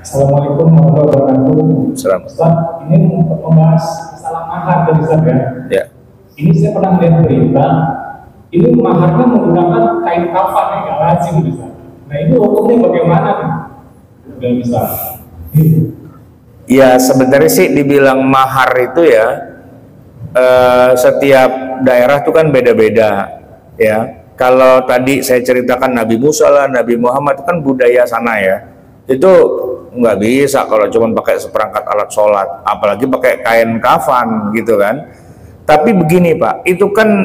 Assalamualaikum warahmatullahi wabarakatuh. Salam. Ustaz, ini untuk membahas masalah mahar tadi Ustaz ya. Ya. Ini saya pernah lihat berita, ini maharnya menggunakan kain kafan yang nggak lazim Ustaz. Nah ini hukumnya bagaimana nih? Udah bisa. Ya sebenarnya sih dibilang mahar itu ya setiap daerah itu kan beda-beda ya. Kalau tadi saya ceritakan Nabi Musa lah, Nabi Muhammad itu kan budaya sana ya. Itu nggak bisa kalau cuma pakai seperangkat alat sholat, apalagi pakai kain kafan gitu kan. Tapi begini Pak, itu kan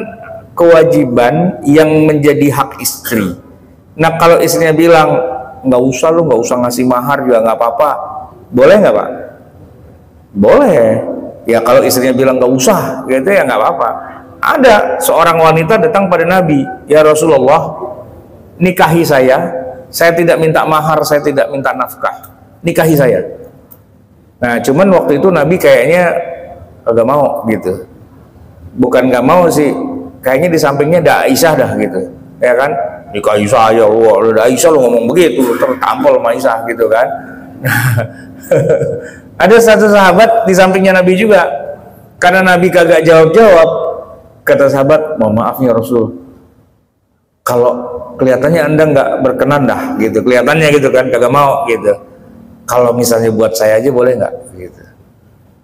kewajiban yang menjadi hak istri. Nah kalau istrinya bilang nggak usah, lu nggak usah ngasih mahar juga nggak apa-apa, boleh nggak Pak? Boleh. Ya kalau istrinya bilang nggak usah gitu ya nggak apa-apa. Ada seorang wanita datang pada Nabi, ya Rasulullah, nikahi saya tidak minta mahar, saya tidak minta nafkah, nikahi saya. Nah cuman waktu itu Nabi kayaknya agak mau gitu, bukan nggak mau sih, kayaknya di sampingnya ada Aisyah dah gitu, ya kan, nikahi saya, wah ada Aisyah lo ngomong begitu, tertampol sama Aisyah gitu kan. Ada satu sahabat di sampingnya Nabi juga, karena Nabi kagak jawab-jawab, kata sahabat, mohon maaf ya Rasul, kalau kelihatannya Anda nggak berkenan dah gitu, kelihatannya gitu kan, kagak mau gitu, kalau misalnya buat saya aja boleh nggak gitu.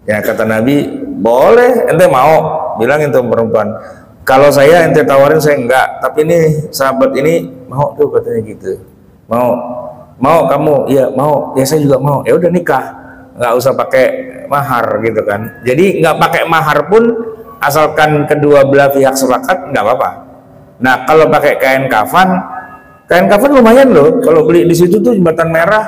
Ya kata Nabi, boleh, ente mau, bilang itu perempuan, kalau saya ente tawarin saya enggak, tapi ini sahabat ini mau tuh katanya gitu, mau kamu, iya mau, ya saya juga mau, ya udah nikah, nggak usah pakai mahar gitu kan. Jadi nggak pakai mahar pun asalkan kedua belah pihak sepakat nggak apa-apa. Nah kalau pakai kain kafan lumayan loh, kalau beli di situ tuh Jembatan Merah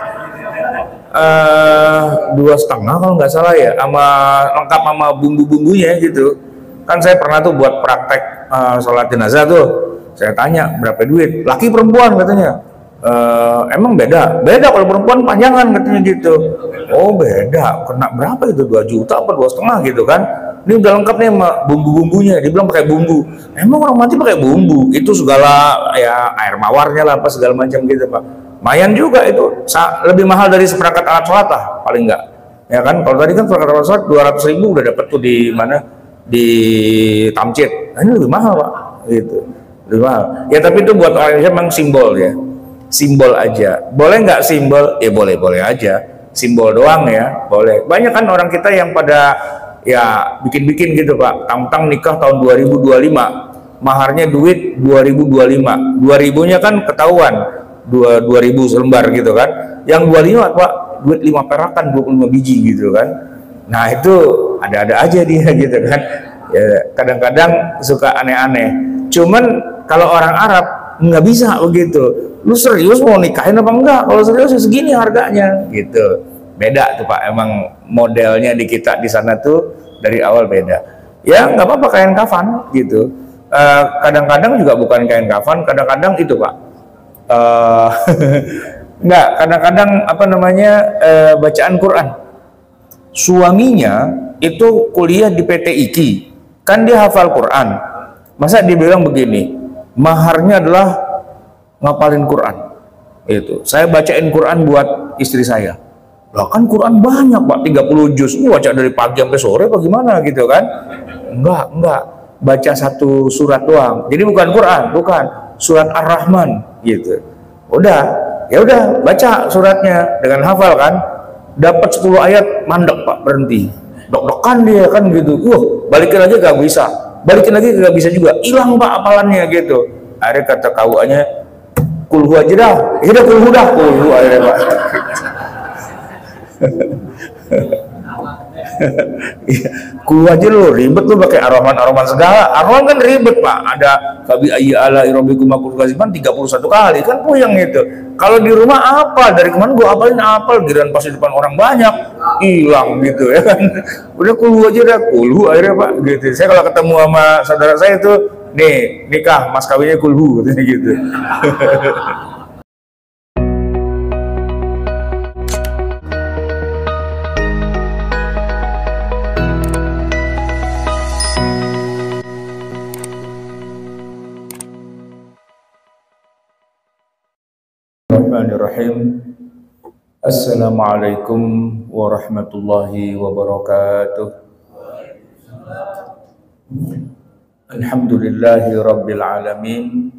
2,5 kalau nggak salah ya, sama lengkap sama bumbu-bumbunya gitu. Kan saya pernah tuh buat praktek sholat jenazah tuh, saya tanya berapa duit, laki perempuan katanya. Emang beda kalau perempuan panjangan katanya gitu. Oh beda, kena berapa itu, 2 juta apa 2,5 gitu kan. Ini udah lengkap nih sama bumbu-bumbunya, dibilang pakai bumbu. Emang orang mati pakai bumbu, itu segala ya air mawarnya lah apa segala macam gitu Pak. Mayan juga itu, lebih mahal dari seperangkat alat sholat lah paling enggak, ya kan. Kalau tadi kan seperangkat alat sholat 200.000 udah dapet tuh di mana, di Tamcit. Nah, ini lebih mahal Pak gitu, lebih mahal ya. Tapi itu buat orang Indonesia memang simbol ya, simbol aja. Boleh nggak simbol? Ya boleh-boleh aja, simbol doang ya, boleh. Banyak kan orang kita yang pada ya bikin-bikin gitu Pak, tang-tang nikah tahun 2025, maharnya duit 2025, 2000-nya kan ketahuan 2000 selembar gitu kan, yang 25 Pak duit 5 perakan 25 biji gitu kan. Nah itu ada-ada aja dia gitu kan ya, kadang-kadang suka aneh-aneh. Cuman kalau orang Arab nggak bisa begitu, lu serius mau nikahin apa enggak, kalau serius segini harganya gitu. Beda tuh Pak, emang modelnya di kita di sana tuh dari awal beda. Ya nggak apa-apa kain kafan gitu. Kadang-kadang juga bukan kain kafan, kadang-kadang itu Pak. Nggak, kadang-kadang apa namanya bacaan Quran. Suaminya itu kuliah di PT IKI, kan dia hafal Quran. Masa dibilang begini, maharnya adalah ngapalin Quran. Itu, saya bacain Quran buat istri saya. Lah kan Quran banyak Pak, 30 juz, ini baca dari pagi sampai sore apa gimana gitu kan. Enggak, baca satu surat doang, jadi bukan Quran, bukan surat Ar-Rahman gitu. Ya udah baca suratnya dengan hafal kan, dapat 10 ayat mandek Pak, berhenti, dok-dokan dia kan gitu. Balikin lagi gak bisa, balikin lagi gak bisa juga, hilang Pak hafalannya gitu. Akhirnya kata kawannya, kulhu aja dah, ya udah kulhu dah, kulhu akhirnya Pak. Kulhu aja lo ribet, lo pakai Ar-Rahman segala. Ar-Rahman kan ribet Pak, ada fabi ayyi ala rabbikum tukadziban 31 kali kan puyeng itu. Kalau di rumah apa, dari kemarin gua apal giliran pas di depan orang banyak hilang gitu ya kan. Udah kulhu aja dah, kulhu akhirnya Pak gitu. Saya kalau ketemu sama saudara saya itu, nih nikah mas kawinnya kulhu gitu. Bismillahirrahmanirrahim. Assalamualaikum warahmatullahi wabarakatuh. Alhamdulillahi rabbil alamin.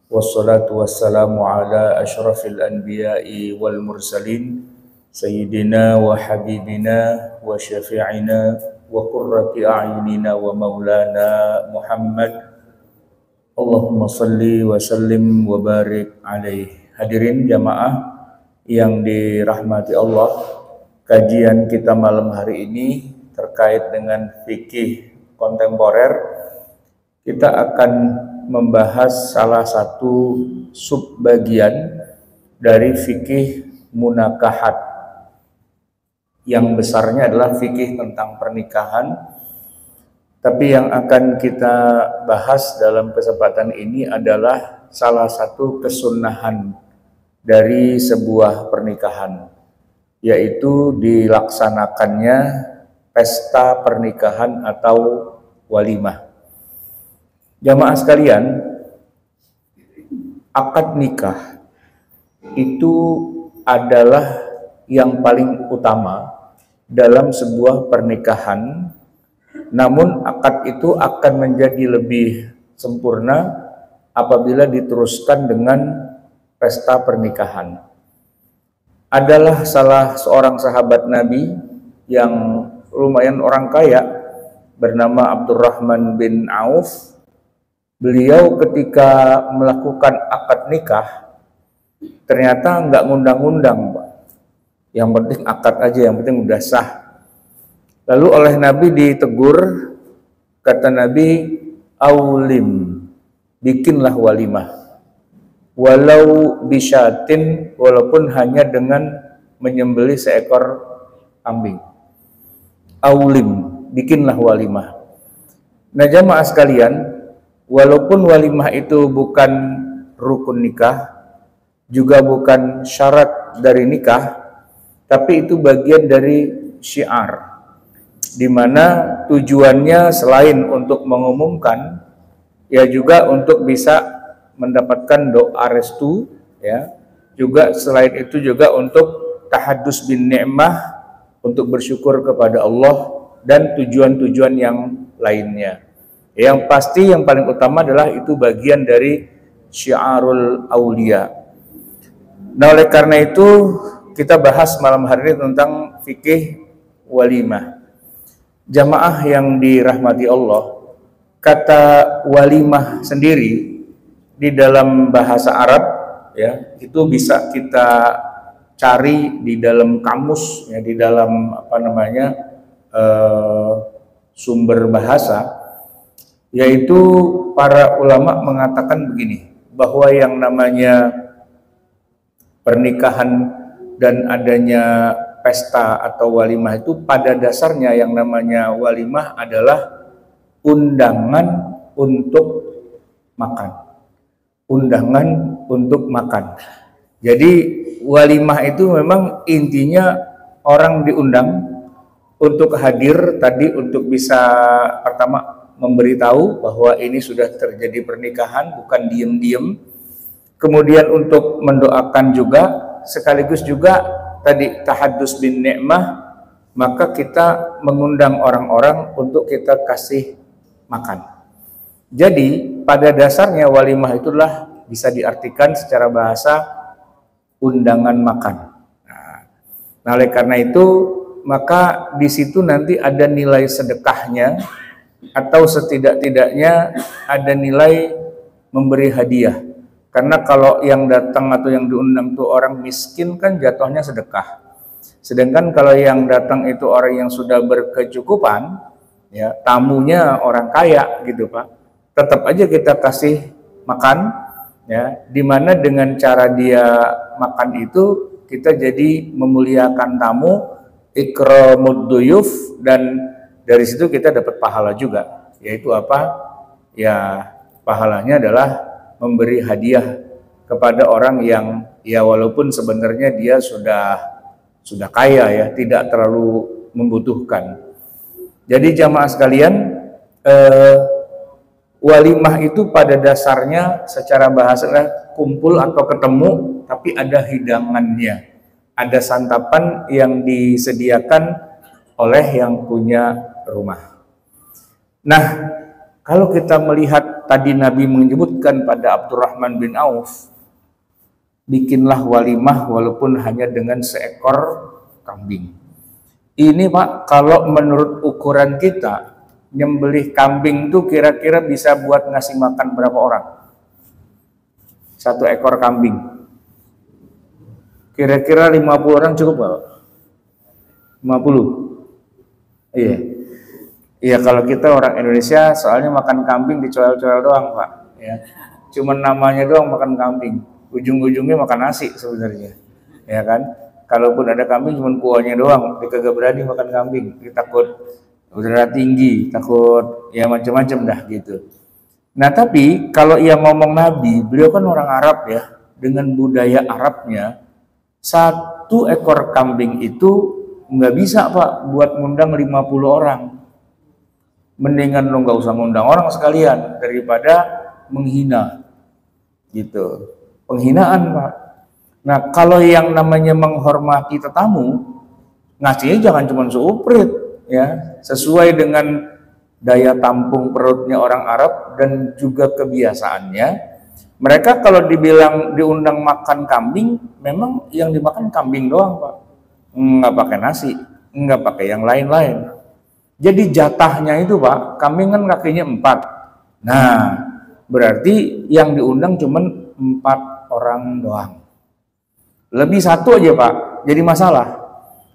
Wassalatu wassalamu ala asyrafil anbiya'i wal mursalin Sayyidina wa habibina wa syafi'ina wa qurrati a'yunina wa maulana Muhammad. Allahumma salli wa sallim wa barik alaih. Hadirin jamaah yang dirahmati Allah, kajian kita malam hari ini terkait dengan fikih kontemporer. Kita akan membahas salah satu subbagian dari fikih munakahat. Yang besarnya adalah fikih tentang pernikahan. Tapi yang akan kita bahas dalam kesempatan ini adalah salah satu kesunahan dari sebuah pernikahan, yaitu dilaksanakannya pesta pernikahan atau walimah. Jamaah sekalian, akad nikah itu adalah yang paling utama dalam sebuah pernikahan. Namun akad itu akan menjadi lebih sempurna apabila diteruskan dengan pesta pernikahan. Adalah salah seorang sahabat Nabi yang lumayan orang kaya bernama Abdurrahman bin Auf. Beliau ketika melakukan akad nikah ternyata nggak ngundang-ngundang, Pak. Yang penting akad aja, yang penting udah sah. Lalu oleh Nabi ditegur, kata Nabi, aulim, bikinlah walimah. Walau bisyatin, walaupun hanya dengan menyembelih seekor kambing. Aulim, bikinlah walimah. Nah jamaah sekalian, walaupun walimah itu bukan rukun nikah, juga bukan syarat dari nikah, tapi itu bagian dari syiar, di mana tujuannya selain untuk mengumumkan, ya juga untuk bisa mendapatkan doa restu, ya. Juga selain itu juga untuk tahaddus bin ni'mah, untuk bersyukur kepada Allah dan tujuan-tujuan yang lainnya. Yang pasti yang paling utama adalah itu bagian dari syiarul aulia. Nah, oleh karena itu kita bahas malam hari ini tentang fikih walimah. Jamaah yang dirahmati Allah, kata walimah sendiri di dalam bahasa Arab, ya, itu bisa kita cari di dalam kamus, ya, di dalam sumber bahasa, yaitu para ulama mengatakan begini, bahwa yang namanya pernikahan dan adanya pesta atau walimah itu pada dasarnya yang namanya walimah adalah undangan untuk makan. Undangan untuk makan. Jadi walimah itu memang intinya orang diundang untuk hadir tadi, untuk bisa pertama memberitahu bahwa ini sudah terjadi pernikahan, bukan diem-diem. Kemudian untuk mendoakan juga, sekaligus juga tadi tahaddus bin ni'mah, maka kita mengundang orang-orang untuk kita kasih makan. Jadi pada dasarnya walimah itulah bisa diartikan secara bahasa undangan makan. Nah, oleh karena itu maka di situ nanti ada nilai sedekahnya, atau setidak-tidaknya ada nilai memberi hadiah. Karena kalau yang datang atau yang diundang itu orang miskin kan jatuhnya sedekah. Sedangkan kalau yang datang itu orang yang sudah berkecukupan, ya, tamunya orang kaya gitu, Pak. Tetap aja kita kasih makan, ya, dimana dengan cara dia makan itu kita jadi memuliakan tamu, ikramud duyuf, dan dari situ kita dapat pahala juga. Yaitu apa? Ya, pahalanya adalah memberi hadiah kepada orang yang ya walaupun sebenarnya dia sudah kaya, ya, tidak terlalu membutuhkan. Jadi jamaah sekalian, walimah itu pada dasarnya secara bahasa kumpul atau ketemu, tapi ada hidangannya, ada santapan yang disediakan oleh yang punya rumah. Nah, kalau kita melihat tadi Nabi menyebutkan pada Abdurrahman bin Auf, bikinlah walimah walaupun hanya dengan seekor kambing. Ini Pak, kalau menurut ukuran kita, nyembelih kambing tuh kira-kira bisa buat ngasih makan berapa orang? 1 ekor kambing. Kira-kira 50 orang cukup Pak? 50? Iya. Iya, kalau kita orang Indonesia soalnya makan kambing dicoel-coel doang Pak. Ya. Cuman namanya doang makan kambing. Ujung-ujungnya makan nasi sebenarnya. Ya kan? Kalaupun ada kambing cuma kuahnya doang, dia kagak berani makan kambing, dia takut udara tinggi, takut ya macam-macam dah gitu. Nah tapi kalau ia ngomong Nabi, beliau kan orang Arab ya, dengan budaya Arabnya, 1 ekor kambing itu nggak bisa Pak buat ngundang 50 orang. Mendingan lo nggak usah ngundang orang sekalian daripada menghina gitu. Penghinaan Pak. Nah, kalau yang namanya menghormati tetamu, ngasihnya jangan cuma seuprit, ya, sesuai dengan daya tampung perutnya orang Arab dan juga kebiasaannya. Mereka kalau dibilang diundang makan kambing, memang yang dimakan kambing doang, Pak. Nggak pakai nasi, nggak pakai yang lain-lain. Jadi jatahnya itu, Pak, kambing kan kakinya 4. Nah, berarti yang diundang cuma 4 orang doang. Lebih 1 aja Pak, jadi masalah.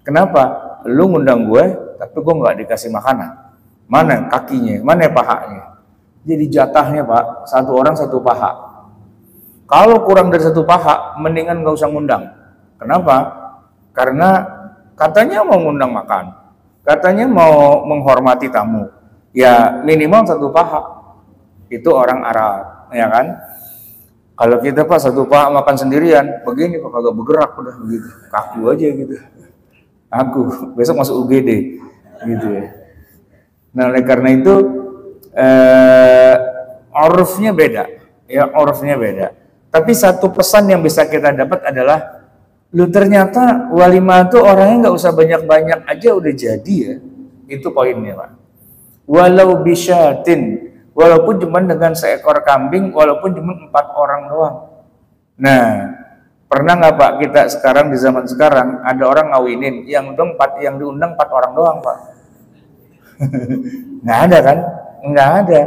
Kenapa? Lu ngundang gue, tapi gue nggak dikasih makanan. Mana kakinya, mana pahanya? Jadi jatahnya Pak, 1 orang 1 paha. Kalau kurang dari 1 paha, mendingan nggak usah ngundang. Kenapa? Karena katanya mau ngundang makan, katanya mau menghormati tamu. Ya minimal 1 paha. Itu orang Arab, ya kan? Kalau kita Pak 1 paha makan sendirian, begini Pak kagak bergerak udah begitu, kaku aja gitu. Aku besok masuk UGD gitu ya. Nah oleh karena itu urufnya beda, ya urufnya beda. Tapi satu pesan yang bisa kita dapat adalah, lu ternyata walimah itu orangnya nggak usah banyak-banyak aja udah jadi ya. Itu poinnya Pak. Walau bisyatin, walaupun cuma dengan seekor kambing, walaupun cuma 4 orang doang. Nah, pernah nggak Pak kita sekarang di zaman sekarang ada orang ngawinin yang diundang 4 orang doang Pak? Nggak ada kan? Nggak ada.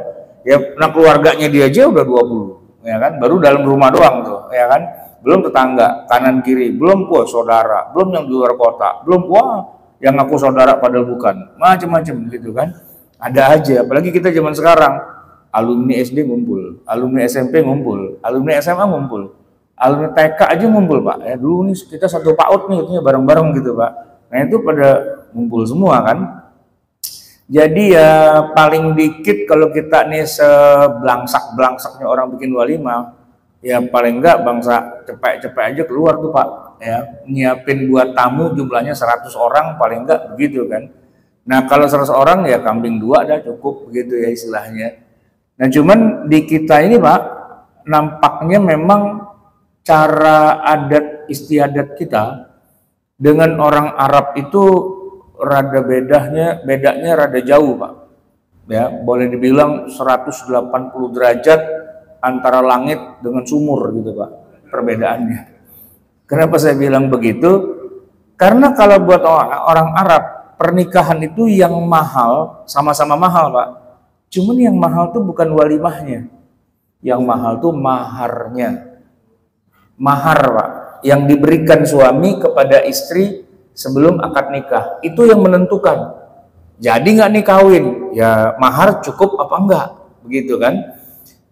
Ya, nah keluarganya dia aja udah 20, ya kan? Baru dalam rumah doang tuh, ya kan? Belum tetangga kanan kiri, belum saudara, belum yang di luar kota, belum yang aku saudara padahal bukan, macam-macam gitu kan? Ada aja. Apalagi kita zaman sekarang. Alumni SD ngumpul, alumni SMP ngumpul, alumni SMA ngumpul, alumni TK aja ngumpul Pak. Ya dulu nih kita 1 PAUD nih katanya bareng-bareng gitu Pak. Nah itu pada ngumpul semua kan. Jadi ya paling dikit kalau kita nih sebelangsak-belangsaknya orang bikin walimah, ya paling enggak bangsa cepet-cepet aja keluar tuh Pak. Ya nyiapin buat tamu jumlahnya 100 orang paling enggak begitu kan. Nah kalau 100 orang ya kambing 2 dah cukup begitu ya istilahnya. Nah cuman di kita ini Pak, nampaknya memang cara adat istiadat kita dengan orang Arab itu bedanya rada jauh Pak. Ya, boleh dibilang 180 derajat antara langit dengan sumur gitu Pak, perbedaannya. Kenapa saya bilang begitu? Karena kalau buat orang Arab, pernikahan itu yang mahal, sama-sama mahal Pak. Cuman yang mahal tuh bukan walimahnya, yang mahal tuh maharnya. Mahar Pak, yang diberikan suami kepada istri sebelum akad nikah, itu yang menentukan. Jadi nggak nih kawin, ya mahar cukup apa enggak, begitu kan?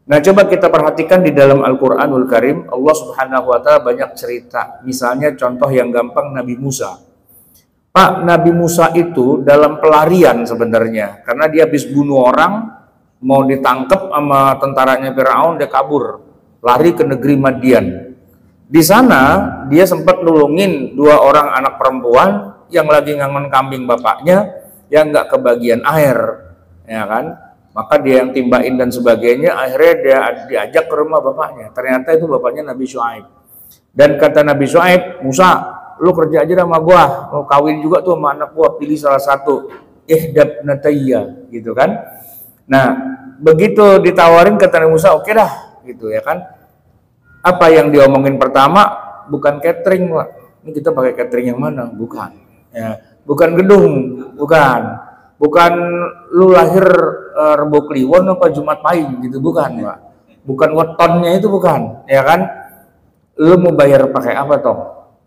Nah coba kita perhatikan di dalam Al-Quranul Karim, Allah Subhanahu Wa Taala banyak cerita. Misalnya contoh yang gampang Nabi Musa. Pak, Nabi Musa itu dalam pelarian sebenarnya, karena dia habis bunuh orang, mau ditangkap sama tentaranya Firaun, dia kabur, lari ke negeri Madian. Di sana dia sempat nulungin 2 orang anak perempuan yang lagi ngangon kambing bapaknya, yang nggak kebagian air, ya kan? Maka dia yang timbain dan sebagainya, akhirnya dia diajak ke rumah bapaknya. Ternyata itu bapaknya Nabi Syuaib. Dan kata Nabi Syuaib, Musa, lu kerja aja sama gua, mau kawin juga tuh sama anak gua, pilih salah satu, ihdab natayya gitu kan. Nah begitu ditawarin kata Nabi Musa, oke dah gitu ya kan. Apa yang diomongin pertama bukan catering Pak, ini kita pakai catering yang mana, bukan ya, bukan gedung, bukan lu lahir Rebo Kliwon apa Jumat Pahing gitu, bukan Pak, bukan wetonnya itu, bukan ya kan. Lu mau bayar pakai apa toh?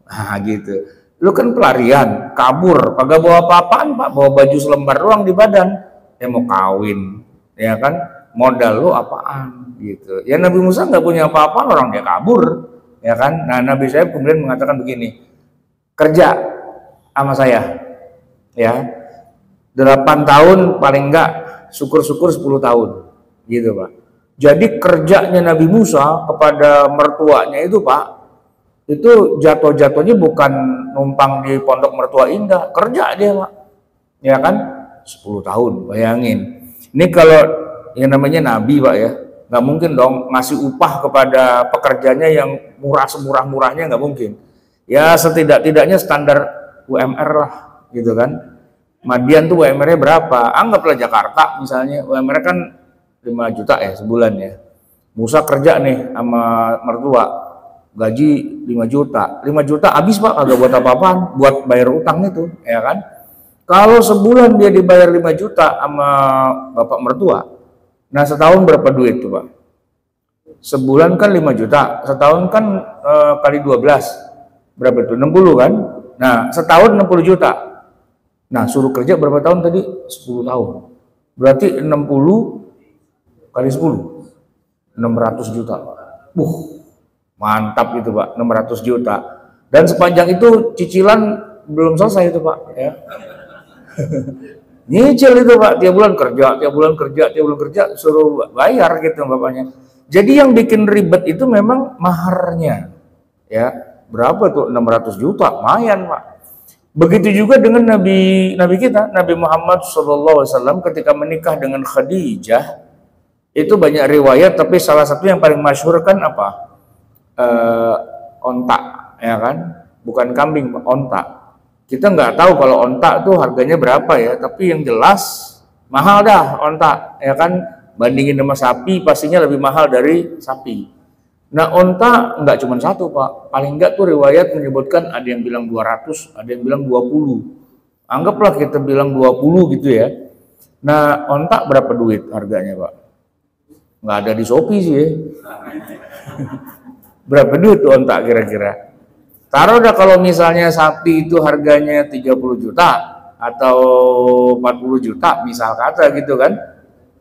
Nah gitu, lu kan pelarian, kabur, kagak bawa apa-apaan Pak, bawa baju selembar doang di badan, ya mau kawin ya kan, modal lu apaan gitu ya. Nabi Musa nggak punya apa-apa, orang dia kabur ya kan. Nah Nabi saya kemudian mengatakan begini, kerja sama saya ya 8 tahun paling enggak, syukur-syukur 10 tahun gitu Pak. Jadi kerjanya Nabi Musa kepada mertuanya itu Pak, itu jatuh-jatuhnya bukan numpang di pondok mertua indah, kerja dia Pak ya kan, 10 tahun bayangin. Ini kalau yang namanya Nabi Pak ya, nggak mungkin dong ngasih upah kepada pekerjanya yang murah semurah-murahnya, nggak mungkin ya. Setidak-tidaknya standar UMR lah gitu kan. Madian tuh UMR-nya berapa, anggaplah Jakarta misalnya, UMR kan 5 juta ya sebulan ya. Musa kerja nih sama mertua, gaji 5 juta, 5 juta habis Pak, kagak buat apa-apaan, buat bayar utang itu ya kan. Kalau sebulan dia dibayar 5 juta sama bapak mertua, nah setahun berapa duit tuh Pak? Sebulan kan 5 juta, setahun kan kali 12 berapa itu? 60 kan? Nah setahun 60 juta. Nah suruh kerja berapa tahun tadi? 10 tahun. Berarti 60 kali 10 600 juta Pak. Mantap itu Pak, 600 juta. Dan sepanjang itu cicilan belum selesai itu Pak ya. Nyicil itu Pak, tiap bulan kerja, suruh bayar gitu bapaknya. Jadi yang bikin ribet itu memang maharnya ya. Berapa tuh? 600 juta, lumayan Pak. Begitu juga dengan Nabi kita, Nabi Muhammad SAW ketika menikah dengan Khadijah, itu banyak riwayat, tapi salah satu yang paling masyhur kan apa? Onta ya kan, bukan kambing Pak, onta. Kita nggak tahu kalau onta tuh harganya berapa ya, tapi yang jelas mahal dah onta ya kan. Bandingin sama sapi pastinya lebih mahal dari sapi. Nah onta nggak cuma satu Pak, paling nggak tuh riwayat menyebutkan ada yang bilang 200, ada yang bilang 20. Anggaplah kita bilang 20 gitu ya. Nah onta berapa duit harganya Pak? Nggak ada di Shopee sih ya. Berapa duit tuh onta kira-kira? Taruh dah kalau misalnya sapi itu harganya 30 juta atau 40 juta misal kata gitu kan.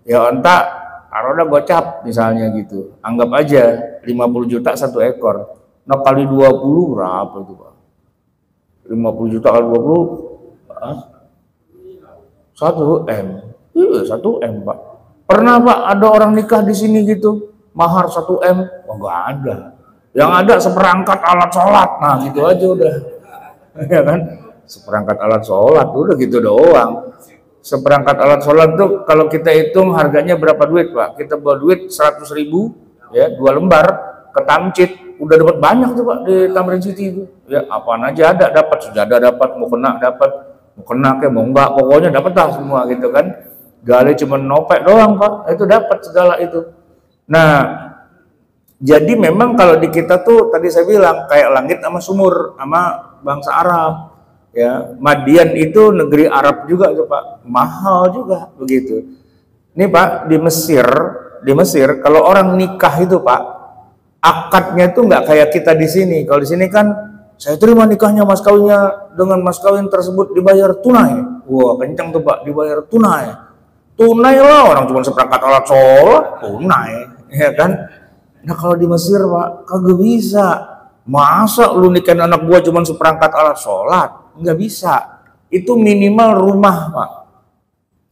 Ya onta taruh dah gocap misalnya gitu. Anggap aja 50 juta satu ekor. Nah kali 20 berapa itu Pak? 50 juta kali 20 1 M. Iya 1 M Pak. Pernah Pak ada orang nikah di sini gitu, mahar 1 M? Oh nggak ada. Yang ada seperangkat alat sholat, nah gitu aja udah, ya kan? Seperangkat alat sholat udah gitu doang. Seperangkat alat sholat tuh kalau kita hitung harganya berapa duit Pak? Kita bawa duit 100.000 ya, 2 lembar ke Tamcid, udah dapat banyak tuh Pak di Tamrin City itu. Ya apaan aja ada, dapat sejadah, dapat mau kena kayak mau enggak, pokoknya dapat dah semua gitu kan. Gali cuma nopek doang Pak, itu dapat segala itu. Nah jadi memang kalau di kita tuh tadi saya bilang kayak langit sama sumur sama bangsa Arab ya. Madian itu negeri Arab juga tuh Pak, mahal juga begitu. Ini Pak di Mesir kalau orang nikah itu Pak, akadnya itu nggak kayak kita di sini. Kalau di sini kan saya terima nikahnya, mas kawinnya dengan mas kawin tersebut dibayar tunai. Wah kencang tuh Pak, dibayar tunai. Tunai lah, orang cuma seperangkat alat sholat tunai ya kan. Nah kalau di Mesir Pak kagak bisa. Masa lu nikahin anak gua cuma seperangkat alat sholat? Nggak bisa. Itu minimal rumah Pak.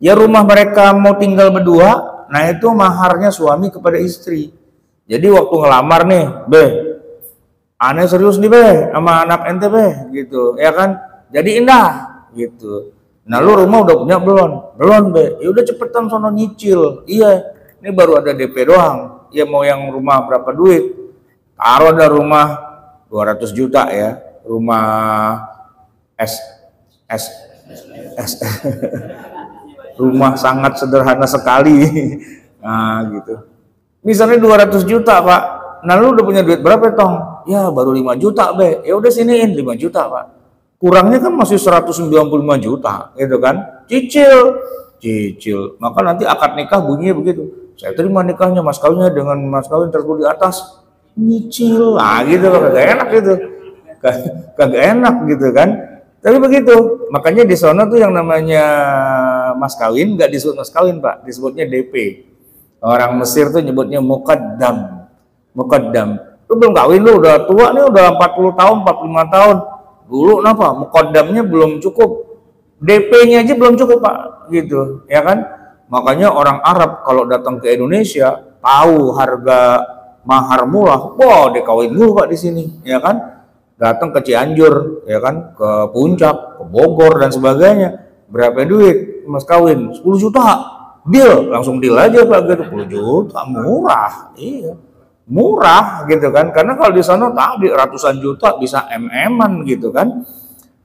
Ya rumah mereka mau tinggal berdua, nah itu maharnya suami kepada istri. Jadi waktu ngelamar nih, aneh serius nih sama anak ente gitu, ya kan? Jadi indah gitu. Nah lu rumah udah punya belum ya udah cepetan sono nyicil. Iya, ini baru ada DP doang. Ya mau yang rumah berapa duit? Taruh ada rumah 200 juta ya. rumah S S S rumah sangat sederhana sekali. Nah gitu. Misalnya 200 juta Pak, nah lu udah punya duit berapa Tong? Ya baru 5 juta Be, ya udah siniin 5 juta Pak. Kurangnya kan masih 195 juta gitu kan, cicil. Maka nanti akad nikah bunyinya begitu, saya terima nikahnya mas kawinnya dengan mas kawin tersebut di atas nyicil. Nah gitu, kagak enak gitu, kagak enak gitu kan. Tapi begitu, makanya di sana tuh yang namanya mas kawin nggak disebut mas kawin Pak, disebutnya DP. Orang Mesir tuh nyebutnya muqaddam. Lu belum kawin, lu udah tua nih, udah 40 tahun, 45 tahun. Dulu kenapa? Muqaddamnya belum cukup. DP-nya aja belum cukup Pak, gitu, ya kan? Makanya orang Arab kalau datang ke Indonesia, tahu harga mahar murah, wah dikawin dulu Pak di sini, ya kan? Datang ke Cianjur, ya kan? Ke Puncak, ke Bogor dan sebagainya. Berapa duit mas kawin? 10 juta. Deal, langsung deal aja Pak, gitu. 10 juta murah, iya murah gitu kan, karena kalau di sana tadi ratusan juta bisa MM-an gitu kan.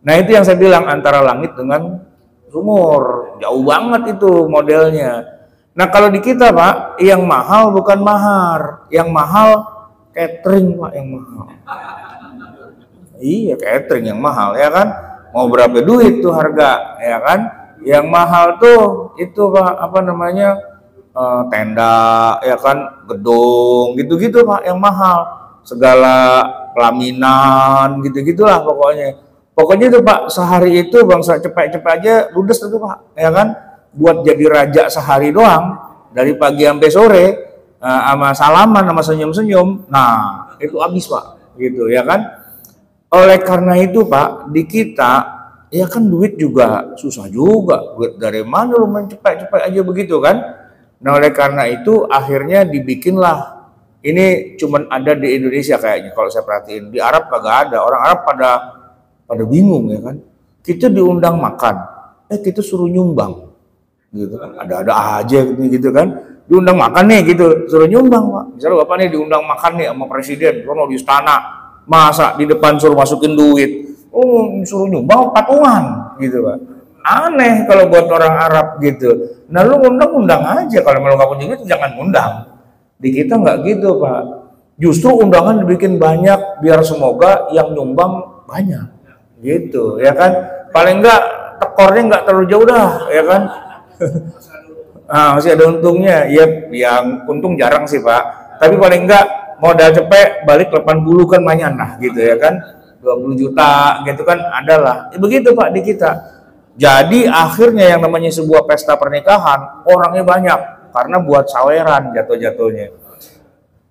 Nah itu yang saya bilang, antara langit dengan sumur, jauh banget itu modelnya. Nah kalau di kita Pak, yang mahal bukan mahar, yang mahal catering Pak, yang mahal. Iya catering yang mahal, ya kan, mau berapa duit tuh harga, ya kan. Yang mahal tuh itu Pak, apa namanya, tenda, ya kan, gedung, gitu-gitu Pak, yang mahal, segala pelaminan, gitu-gitulah pokoknya. Pokoknya itu Pak, sehari itu bangsa cepet-cepet aja ludes itu Pak, ya kan, buat jadi raja sehari doang, dari pagi sampai sore, sama salaman, sama senyum-senyum, nah itu habis Pak, gitu ya kan. Oleh karena itu Pak, di kita ya kan duit juga susah juga, duit dari mana lu main cepet-cepet aja begitu kan. Nah oleh karena itu akhirnya dibikinlah, ini cuman ada di Indonesia kayaknya kalau saya perhatiin, di Arab kagak ada. Orang Arab pada bingung ya kan, kita diundang makan, kita suruh nyumbang gitu kan, ada aja gitu kan, diundang makan nih gitu, suruh nyumbang Pak. Misalnya Bapak nih diundang makan nih sama presiden, kalau di istana, masa di depan suruh masukin duit, suruh nyumbang patungan gitu Pak. Aneh kalau buat orang Arab gitu. Nah lu undang aja, kalau mau nggak punya duit jangan undang. Di kita nggak gitu Pak, justru undangan dibikin banyak biar semoga yang nyumbang banyak gitu ya kan. Paling enggak tekornya nggak terlalu jauh dah ya kan. Masih ada untungnya ya, yang untung jarang sih Pak, tapi paling enggak modal cepet balik 80 kan banyak nah gitu ya kan, 20 juta gitu kan adalah ya, begitu Pak di kita. Jadi akhirnya yang namanya sebuah pesta pernikahan orangnya banyak karena buat saweran jatuh-jatuhnya.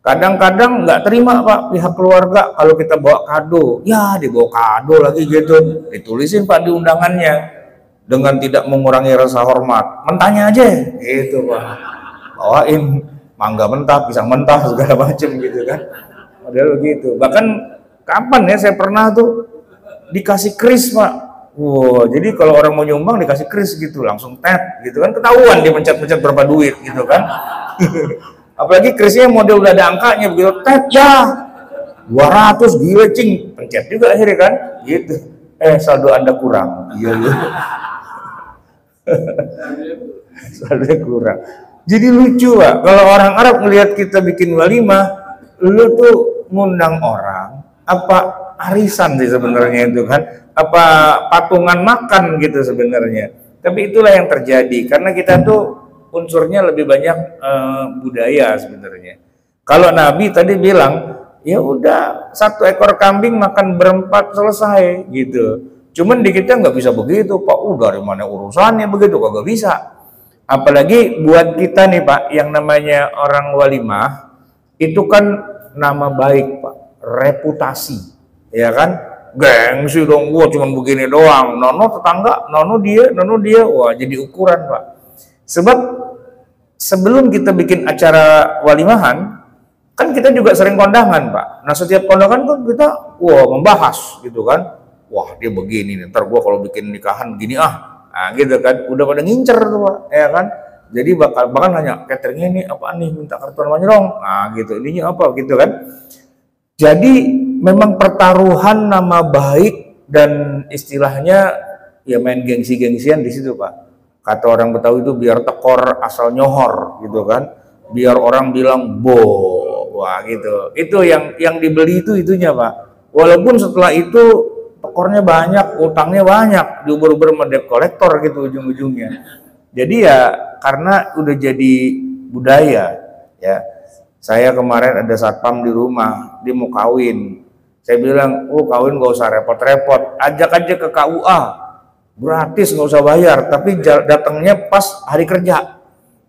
Kadang-kadang nggak terima Pak pihak keluarga kalau kita bawa kado, ya dibawa kado lagi gitu, ditulisin Pak di undangannya dengan tidak mengurangi rasa hormat, mentahnya aja gitu Pak, bawain mangga mentah, pisang mentah segala macem gitu kan, padahal begitu. Bahkan kapan ya saya pernah tuh dikasih kris Pak, wow, jadi kalau orang mau nyumbang dikasih kris gitu, langsung tet gitu kan, ketahuan dia mencet-mencet berapa duit gitu kan. Apalagi krisnya model udah ada angkanya begitu, tet ya 200, gila cing, pencet juga akhirnya kan gitu, saldo Anda kurang, iya lu. Saldo kurang. Jadi lucu Pak, kalau orang Arab ngelihat kita bikin walimah, lu tuh ngundang orang apa arisan sih sebenarnya itu kan, apa patungan makan gitu sebenarnya. Tapi itulah yang terjadi karena kita tuh unsurnya lebih banyak budaya sebenarnya. Kalau Nabi tadi bilang, ya udah 1 ekor kambing makan berempat selesai gitu. Cuman di kita nggak bisa begitu Pak. Dari mana urusannya begitu, kagak bisa. Apalagi buat kita nih Pak, yang namanya orang walimah itu kan nama baik Pak, reputasi, ya kan? Gengsi dong, gua cuman begini doang. Nono tetangga, nono dia, wah jadi ukuran Pak. Sebab sebelum kita bikin acara walimahan, kan kita juga sering kondangan Pak. Nah setiap kondangan kan kita membahas gitu kan, wah dia begini nih, ntar gua kalau bikin nikahan gini nah gitu kan, udah pada ngincer tuh Pak, ya kan. Jadi bahkan nanya, cateringnya ini apa nih, minta kartu namanya dong, nah gitu, ininya apa gitu kan. Jadi memang pertaruhan nama baik dan istilahnya ya main gengsi-gengsian di situ Pak. Kata orang Betawi itu biar tekor asal nyohor gitu kan, biar orang bilang bo, wah gitu. Itu yang dibeli itu itunya Pak. Walaupun setelah itu tekornya banyak, utangnya banyak, diuber-uber sama debt collector gitu ujung-ujungnya. Jadi ya karena udah jadi budaya ya. Saya kemarin ada satpam di rumah, dia mau kawin. Saya bilang, oh kawin gak usah repot-repot, ajak aja ke KUA, gratis nggak usah bayar. Tapi datangnya pas hari kerja,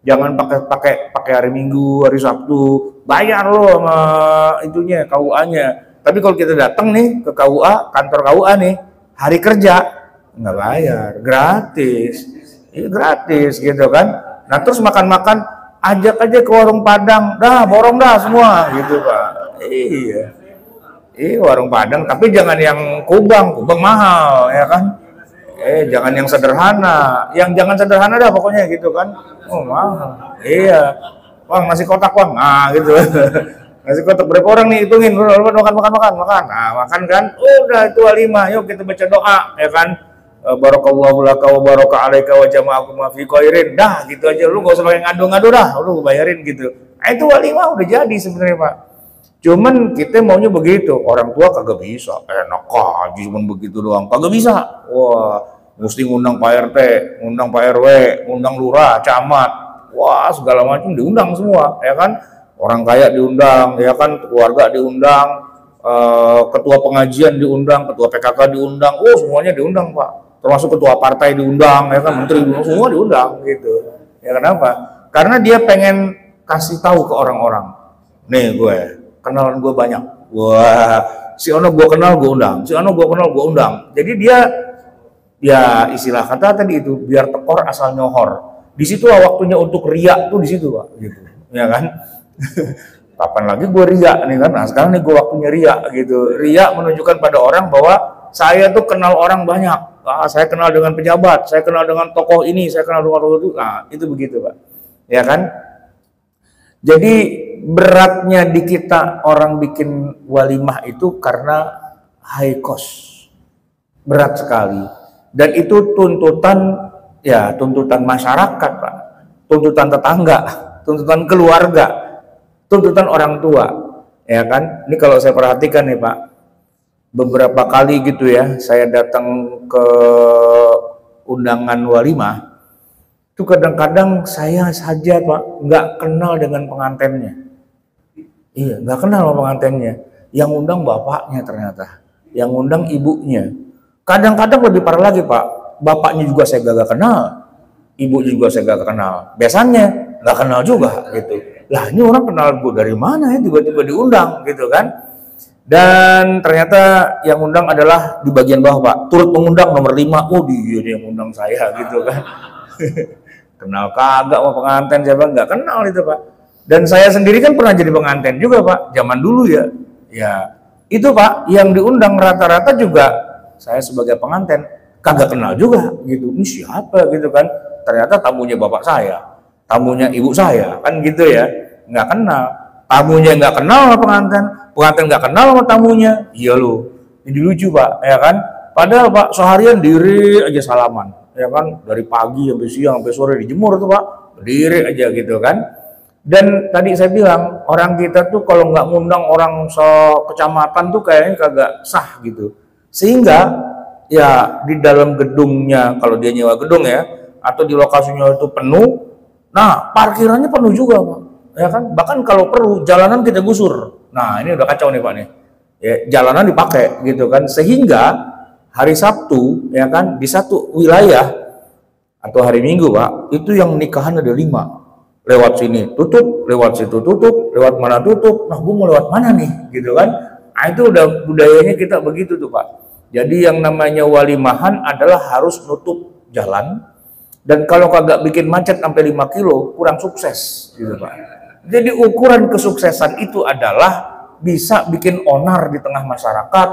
jangan pakai hari Minggu, hari Sabtu, bayar loh sama itunya KUA-nya. Tapi kalau kita datang nih ke KUA, kantor KUA nih, hari kerja nggak bayar, gratis, gratis gitu kan. Nah terus makan-makan, ajak aja ke warung Padang, dah borong dah semua gitu Pak. Iya. Warung Padang, tapi jangan yang kubang mahal ya kan. Jangan yang sederhana, yang jangan sederhana dah pokoknya gitu kan. Oh mahal. Iya. Bang nasi kotak bang, nah gitu. Nasi kotak berapa orang nih hitungin, makan. Nah makan kan, udah itu walimah, yuk kita baca doa ya kan. Barakallahu laka wa baraka alaika wa jama'akum fi khairin. Dah gitu aja, lu gak usah pakai ngadu-ngadu dah, lu bayarin gitu. Nah, itu walimah udah jadi sebenarnya Pak. Cuman kita maunya begitu, orang tua kagak bisa, enak aja cuman begitu doang, kagak bisa. Wah, mesti ngundang Pak RT, ngundang Pak RW, ngundang lurah, camat, wah segala macam diundang semua, ya kan? Orang kaya diundang, ya kan? Keluarga diundang, ketua pengajian diundang, ketua PKK diundang, oh semuanya diundang Pak. Termasuk ketua partai diundang, ya kan? Menteri diundang, semua diundang gitu. Ya kenapa? Karena dia pengen kasih tahu ke orang-orang, nih gue kenalan gue banyak, wah si Ono gue kenal gue undang, si Ono gue kenal gue undang. Jadi dia ya istilah kata tadi itu biar tekor asal nyohor. Di situlah waktunya untuk riak tuh di situ Pak, gitu, ya kan? Kapan lagi gue riak nih kan? Nah sekarang nih gue waktunya riak gitu. Riak menunjukkan pada orang bahwa saya tuh kenal orang banyak. Saya kenal dengan pejabat, saya kenal dengan tokoh ini, saya kenal dengan tokoh itu. Nah itu begitu Pak, ya kan? Jadi beratnya di kita orang bikin walimah itu karena high cost, berat sekali, dan itu tuntutan ya, tuntutan masyarakat Pak, tuntutan tetangga, tuntutan keluarga, tuntutan orang tua, ya kan? Ini kalau saya perhatikan nih Pak, beberapa kali gitu ya, saya datang ke undangan walimah, itu kadang-kadang saya saja Pak nggak kenal dengan pengantennya. Iya, nggak kenal sama pengantennya. Yang undang bapaknya ternyata, yang undang ibunya. Kadang-kadang lebih parah lagi Pak, bapaknya juga saya gak kenal, ibu juga saya gak kenal. Biasanya nggak kenal juga gitu. Lah ini orang kenal gue dari mana ya tiba-tiba diundang gitu kan? Dan ternyata yang undang adalah di bagian bawah Pak, turut mengundang nomor 5. Oh dia yang undang saya gitu kan. Kenal kagak sama pengantin siapa, nggak kenal itu Pak. Dan saya sendiri kan pernah jadi pengantin juga Pak, zaman dulu ya. Ya itu Pak, yang diundang rata-rata juga saya sebagai pengantin kagak kenal juga gitu. Ini siapa gitu kan? Ternyata tamunya bapak saya, tamunya ibu saya kan gitu ya, nggak kenal. Tamunya nggak kenal sama pengantin, pengantin nggak kenal sama tamunya. Iya loh, jadi lucu Pak, ya kan? Padahal Pak seharian diri aja salaman, ya kan? Dari pagi sampai siang sampai sore dijemur tuh Pak, berdiri aja gitu kan? Dan tadi saya bilang orang kita tuh kalau nggak ngundang orang kecamatan tuh kayaknya kagak sah gitu. Sehingga ya di dalam gedungnya, kalau dia nyewa gedung ya, atau di lokasinya itu penuh, nah parkirannya penuh juga Pak, ya kan? Bahkan kalau perlu jalanan kita gusur. Nah ini udah kacau nih Pak nih, ya, jalanan dipakai gitu kan, sehingga hari Sabtu ya kan di satu wilayah atau hari Minggu Pak, itu yang nikahan ada 5. Lewat sini tutup, lewat situ tutup, lewat mana tutup. Nah gue mau lewat mana nih gitu kan? Nah itu udah budayanya kita begitu tuh Pak. Jadi yang namanya walimahan adalah harus nutup jalan, dan kalau kagak bikin macet sampai 5 kilo kurang sukses gitu Pak. Jadi ukuran kesuksesan itu adalah bisa bikin onar di tengah masyarakat,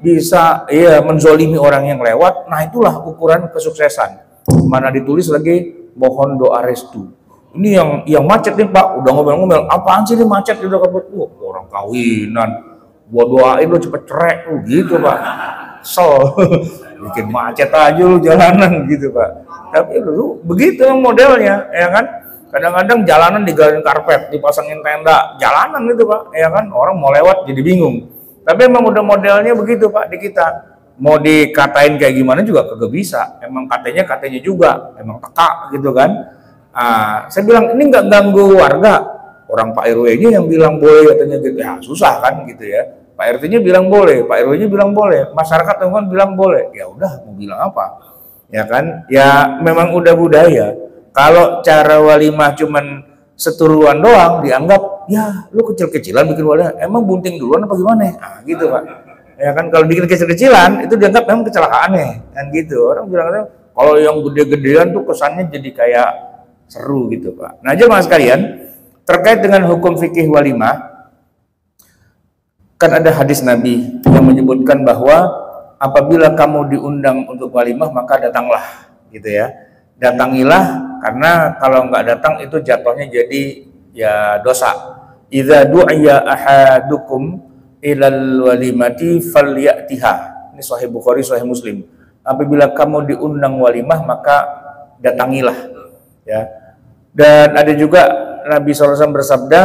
bisa ya menzolimi orang yang lewat. Nah itulah ukuran kesuksesan. Mana ditulis lagi mohon doa restu. Ini yang macet nih Pak, udah ngomel-ngomel, apaan sih ini macet udah kabut? Orang kawinan, gua doain lu cepet cerai lu gitu Pak. Kesel. Bikin macet aja lu jalanan gitu Pak. Tapi lu begitu modelnya, ya kan? Kadang-kadang jalanan digalin karpet, dipasangin tenda, jalanan itu Pak, ya kan? Orang mau lewat jadi bingung. Tapi emang udah modelnya begitu Pak di kita. Mau dikatain kayak gimana juga kagak bisa. Emang katanya juga, emang teka gitu kan. Saya bilang ini nggak ganggu warga. Orang Pak RW-nya yang bilang boleh katanya gitu. Ya susah kan gitu ya. Pak RT-nya bilang boleh, Pak RW-nya bilang boleh, masyarakat teman bilang boleh. Ya udah mau bilang apa? Ya kan? Ya memang udah budaya. Kalau cara walimah cuman seturuan doang dianggap ya lu kecil-kecilan bikin walimah, emang bunting duluan apa gimana? Gitu Pak. Ya kan kalau bikin kecil-kecilan itu dianggap memang kecelakaan kan gitu. Orang bilang kalau yang gede-gedean tuh kesannya jadi kayak seru gitu Pak. Nah jemaah sekalian, terkait dengan hukum fikih walimah, kan ada hadis Nabi yang menyebutkan bahwa apabila kamu diundang untuk walimah maka datanglah gitu ya. Datangilah, karena kalau nggak datang itu jatuhnya jadi ya dosa. Idza du'iya ahadukum ilal walimati falyatiha. Ini Sahih Bukhari, Sahih Muslim. Apabila kamu diundang walimah maka datangilah. Ya. Dan ada juga Nabi SAW bersabda,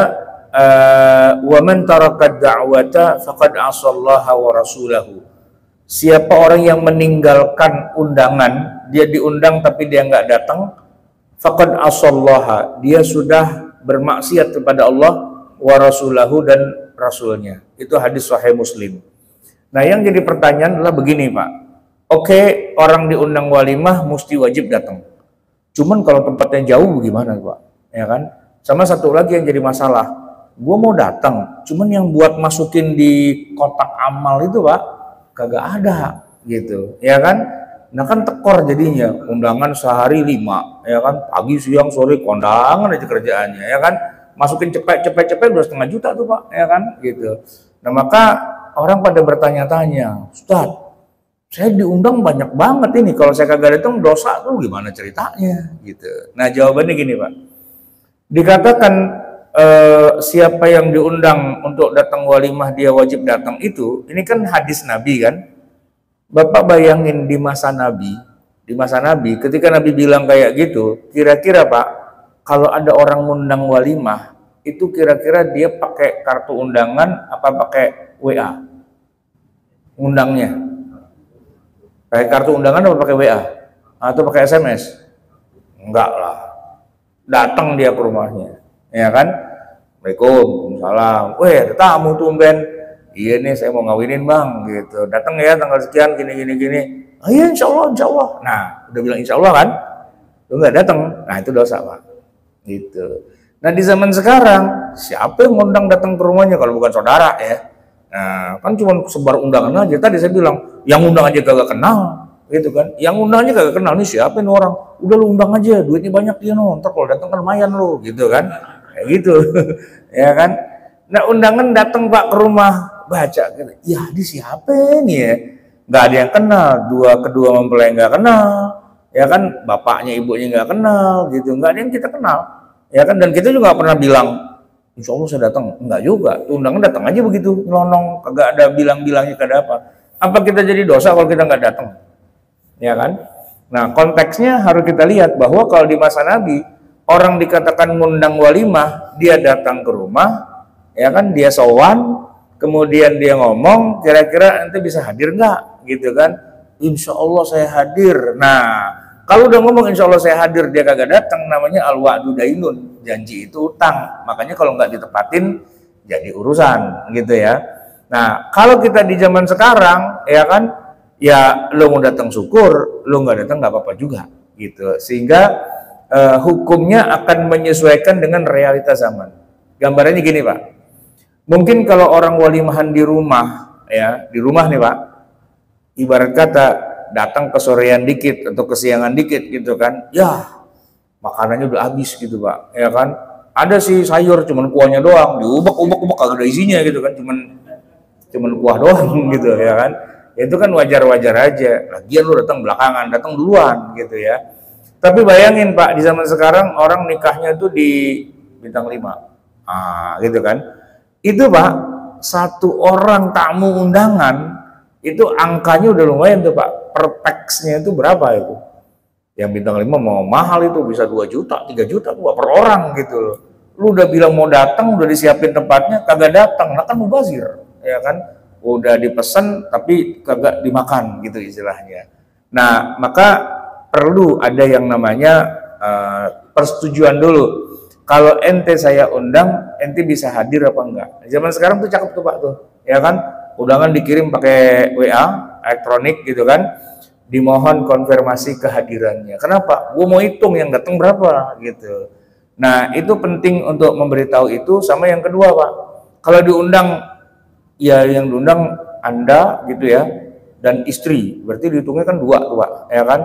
wa man taraka da'wata faqad asallaha wa rasulahu. Siapa orang yang meninggalkan undangan, dia diundang tapi dia nggak datang, faqad asallaha, dia sudah bermaksiat kepada Allah wa rasulahu dan rasulnya. Itu hadis Sahih Muslim. Nah yang jadi pertanyaan adalah begini Pak. Oke, orang diundang walimah mesti wajib datang. Cuman kalau tempatnya jauh bagaimana Pak? Ya kan? Sama satu lagi yang jadi masalah, gue mau datang, cuman yang buat masukin di kotak amal itu Pak kagak ada gitu, ya kan? Nah kan tekor jadinya, undangan sehari 5, ya kan? Pagi, siang, sore, kondangan aja kerjaannya, ya kan? Masukin cepet udah 5,5 juta tuh Pak, ya kan? Gitu. Nah maka orang pada bertanya-tanya, Ustaz, saya diundang banyak banget ini, kalau saya kagak datang dosa tuh gimana ceritanya? Gitu. Nah jawabannya gini Pak, dikatakan siapa yang diundang untuk datang walimah dia wajib datang itu, ini kan hadis Nabi kan. Bapak bayangin di masa Nabi ketika Nabi bilang kayak gitu, kira-kira Pak kalau ada orang ngundang walimah itu kira-kira dia pakai kartu undangan apa pakai WA undangnya? Pakai kartu undangan apa pakai WA atau pakai SMS? Enggak lah, datang dia ke rumahnya, ya kan? Assalamualaikum, salam. Weh, ada tamu tumben. Iya nih, saya mau ngawinin Bang, gitu. Datang ya tanggal sekian, gini. Oh iya, insya Allah. Nah, udah bilang insya Allah kan? Lu nggak datang, nah itu dosa Pak. Gitu. Nah di zaman sekarang, siapa yang ngundang datang ke rumahnya kalau bukan saudara ya? Nah, kan cuma sebar undangan aja. Tadi saya bilang, yang undang aja kagak kenal, gitu kan? Yang undang aja kagak kenal, nih siapa ini orang? Udah lu undang aja, duitnya banyak dia no. Ntar kalau datang kan lumayan lo, gitu kan? Kayak gitu, ya kan? Nah undangan datang Pak ke rumah, baca, ya di siapa nih ya? Nggak ada yang kenal, kedua mempelai nggak kenal, ya kan? Bapaknya ibunya nggak kenal, gitu, nggak ada yang kita kenal, ya kan? Dan kita juga nggak pernah bilang, insya Allah saya datang, nggak juga. Undangan datang aja begitu, nyelonong, kagak ada bilang-bilangnya kagak apa. Apa kita jadi dosa kalau kita nggak datang, ya kan? Nah konteksnya harus kita lihat bahwa kalau di masa Nabi orang dikatakan ngundang walimah, dia datang ke rumah, ya kan, dia sowan, kemudian dia ngomong, kira-kira nanti bisa hadir nggak, gitu kan? Insya Allah saya hadir. Nah, kalau udah ngomong insya Allah saya hadir, dia kagak datang, namanya al-wa'du dainun, janji itu utang. Makanya kalau nggak ditepatin, jadi urusan, gitu ya. Nah, kalau kita di zaman sekarang, ya kan, ya lo mau datang syukur, lo nggak datang nggak apa-apa juga, gitu. Sehingga hukumnya akan menyesuaikan dengan realitas zaman. Gambarannya gini Pak, mungkin kalau orang walimahan di rumah, ya di rumah nih Pak, ibarat kata datang kesorean dikit atau kesiangan dikit gitu kan, ya makanannya udah habis gitu Pak, ya kan? Ada sih sayur cuman kuahnya doang, diubek-ubek kagak ada isinya gitu kan, cuman kuah doang gitu ya kan? Itu kan wajar-wajar aja. Lagian lu datang belakangan, datang duluan gitu ya. Tapi bayangin Pak, di zaman sekarang orang nikahnya tuh di bintang 5, gitu kan? Itu Pak, satu orang tamu undangan itu angkanya udah lumayan tuh Pak. Per pax-nya itu berapa itu? Yang bintang 5 mau mahal itu bisa 2 juta, 3 juta tuh per orang gitu loh. Lu udah bilang mau datang, udah disiapin tempatnya, kagak datang, nah kan mubazir, ya kan? Udah dipesan tapi kagak dimakan gitu istilahnya. Nah, maka perlu ada yang namanya persetujuan dulu. Kalau ente saya undang, ente bisa hadir apa enggak? Zaman sekarang tuh cakep tuh Pak tuh, ya kan? Undangan dikirim pakai WA elektronik gitu kan? Dimohon konfirmasi kehadirannya. Kenapa? Gue mau hitung yang datang berapa gitu. Nah, itu penting untuk memberitahu itu. Sama yang kedua Pak, kalau diundang, ya yang diundang Anda gitu ya, dan istri, berarti dihitungnya kan 2 tuh Pak, ya kan?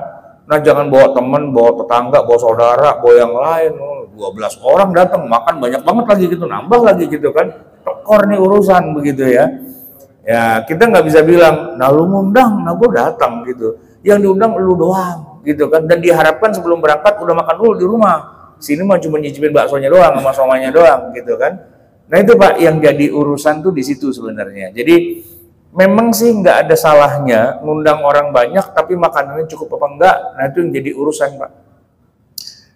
Nah, jangan bawa teman, bawa tetangga, bawa saudara, bawa yang lain. 12 orang datang, makan banyak banget lagi gitu, nambah lagi gitu kan. Tekor nih urusan begitu ya. Ya, kita nggak bisa bilang, nah lu ngundang, nah gue datang gitu. Yang diundang lu doang gitu kan. Dan diharapkan sebelum berangkat udah makan dulu di rumah. Sini mah cuma nyicipin baksonya doang sama somanya doang gitu kan. Nah itu Pak yang jadi urusan tuh di situ sebenarnya. Jadi memang sih nggak ada salahnya ngundang orang banyak tapi makanannya cukup apa enggak. Nah itu yang jadi urusan Pak.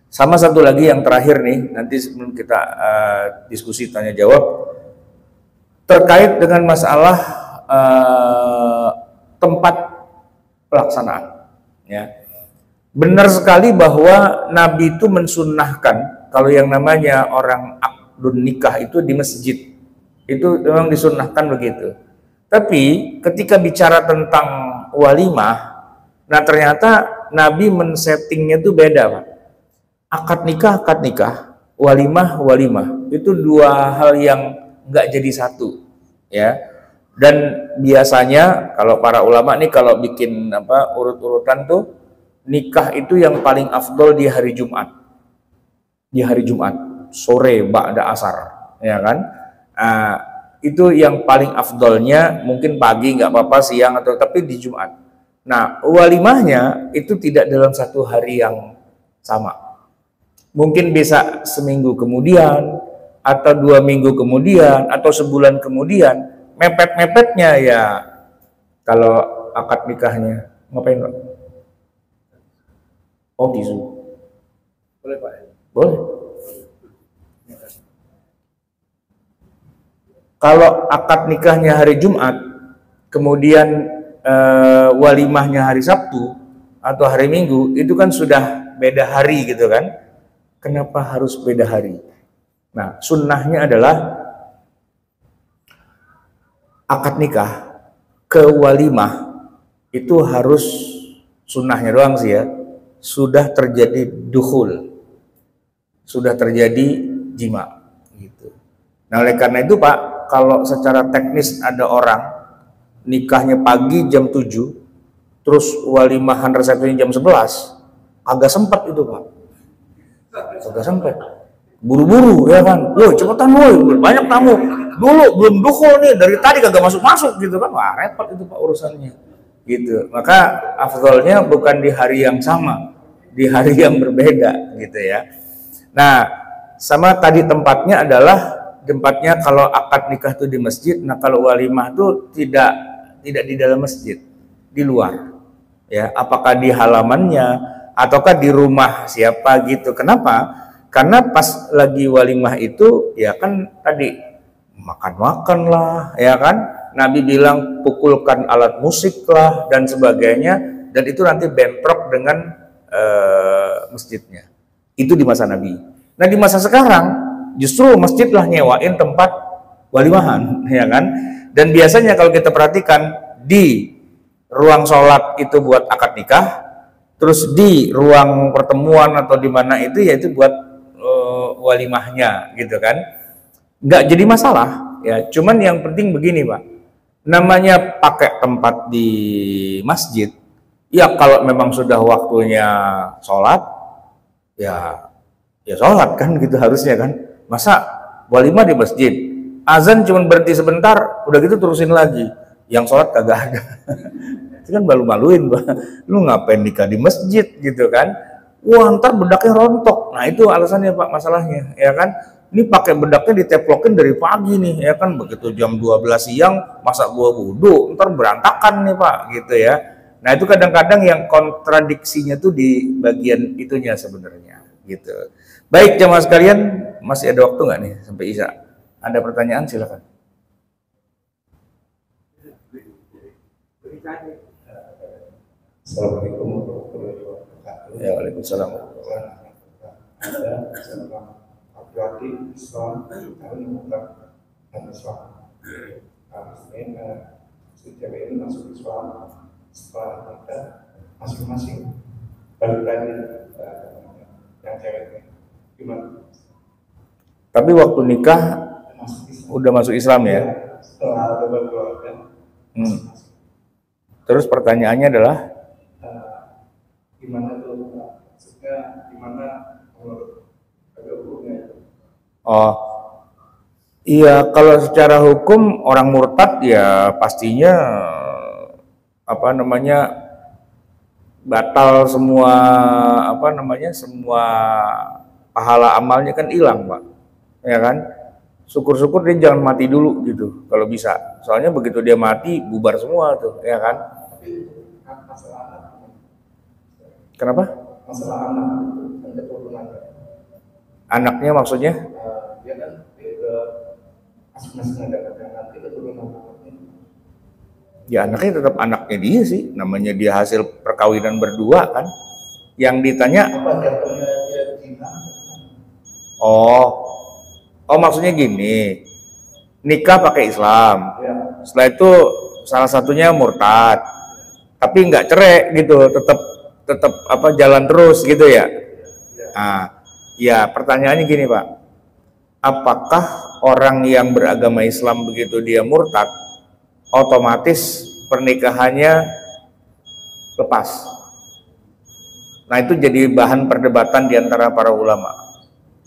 Sama satu lagi yang terakhir nih, nanti sebelum kita diskusi tanya jawab terkait dengan masalah tempat pelaksanaan. Ya. Benar sekali bahwa Nabi itu mensunnahkan kalau yang namanya orang akdun nikah itu di masjid. Itu memang disunnahkan begitu. Tapi ketika bicara tentang walimah, nah ternyata Nabi men-settingnya itu beda Pak. Akad nikah, walimah. Itu 2 hal yang nggak jadi satu. Ya. Dan biasanya kalau para ulama nih kalau bikin urut-urutan tuh, nikah itu yang paling afdol di hari Jumat. Di hari Jumat, sore ba'da asar, ya kan? Itu yang paling afdolnya, mungkin pagi nggak apa-apa, siang atau tapi di Jumat. Nah, walimahnya itu tidak dalam satu hari yang sama. Mungkin bisa seminggu kemudian, atau 2 minggu kemudian, atau sebulan kemudian. Mepet-mepetnya ya kalau akad nikahnya ngapain Pak? Oh tisu. Boleh Pak? Boleh. Kalau akad nikahnya hari Jumat, kemudian walimahnya hari Sabtu atau hari Minggu, itu kan sudah beda hari gitu kan? Kenapa harus beda hari? Nah, sunnahnya adalah akad nikah ke walimah itu harus sunnahnya doang sih ya. Sudah terjadi dukhul, sudah terjadi jima gitu. Nah oleh karena itu Pak, kalau secara teknis ada orang nikahnya pagi jam 7 terus walimahan resepsinya jam 11, agak sempat itu Pak, agak sempat, buru-buru ya kan, woi cepetan woi, banyak tamu, dulu belum dukhul nih, dari tadi kagak masuk-masuk gitu kan, wah repot itu Pak urusannya gitu. Maka afdolnya bukan di hari yang sama, di hari yang berbeda gitu ya. Nah sama tadi tempatnya adalah tempatnya kalau akad nikah itu di masjid. Nah kalau walimah itu tidak di dalam masjid, di luar ya, apakah di halamannya ataukah di rumah siapa gitu. Kenapa? Karena pas lagi walimah itu ya kan tadi makan-makan lah ya kan, Nabi bilang pukulkan alat musik lah dan sebagainya, dan itu nanti bentrok dengan masjidnya. Itu di masa Nabi. Nah di masa sekarang justru masjid lah nyewain tempat walimahan ya kan. Dan biasanya kalau kita perhatikan di ruang sholat itu buat akad nikah, terus di ruang pertemuan atau di mana itu ya itu buat walimahnya gitu kan. Nggak jadi masalah ya, cuman yang penting begini Pak, namanya pakai tempat di masjid ya, kalau memang sudah waktunya sholat ya sholat kan gitu harusnya kan. Masa walimah di masjid, azan cuma berhenti sebentar udah gitu terusin lagi, yang sholat kagak ada. Itu kan malu-maluin Pak, lu ngapain nikah di masjid gitu kan. Wah ntar bedaknya rontok. Nah itu alasannya Pak, masalahnya ya kan. ini pakai bedaknya diteplokin dari pagi nih, ya kan, begitu jam 12 siang masa gua wudhu, ntar berantakan nih Pak, gitu ya. Nah itu kadang-kadang yang kontradiksinya tuh di bagian itunya sebenarnya, gitu. Baik jamaah sekalian, masih ada waktu nggak nih sampai Isya? Ada pertanyaan silakan. Assalamualaikum warahmatullahi wabarakatuh. Ya, waalaikumsalam. Ada seorang laki-laki Islam dan bukan Islam. Maksudnya si cewek ini masuk Islam setelah kita masing-masing balik lagi yang cewek gimana? Tapi waktu nikah udah masuk Islam ya? Setelah ada keluarga. Terus pertanyaannya adalah gimana tuh? Maksudnya gimana menurut hukumnya? oh iya, kalau secara hukum orang murtad ya pastinya apa namanya batal semua semua pahala amalnya kan hilang Pak, ya kan. Syukur-syukur dia jangan mati dulu gitu kalau bisa, soalnya begitu dia mati bubar semua tuh, ya kan. Masalah anak. Kenapa? Masalah anak dan keturunan. Anaknya maksudnya? Dia kan masing-masing ada nanti keturunan. Ya anaknya tetap anaknya dia sih, namanya dia hasil perkawinan berdua kan. Yang ditanya Apa jatuhnya dia zina? Oh maksudnya gini, nikah pakai Islam, Ya. setelah itu salah satunya murtad, tapi nggak cerai gitu, tetap apa jalan terus gitu ya. Nah, ya pertanyaannya gini Pak, apakah orang yang beragama Islam begitu dia murtad, otomatis pernikahannya lepas? Nah itu jadi bahan perdebatan di antara para ulama.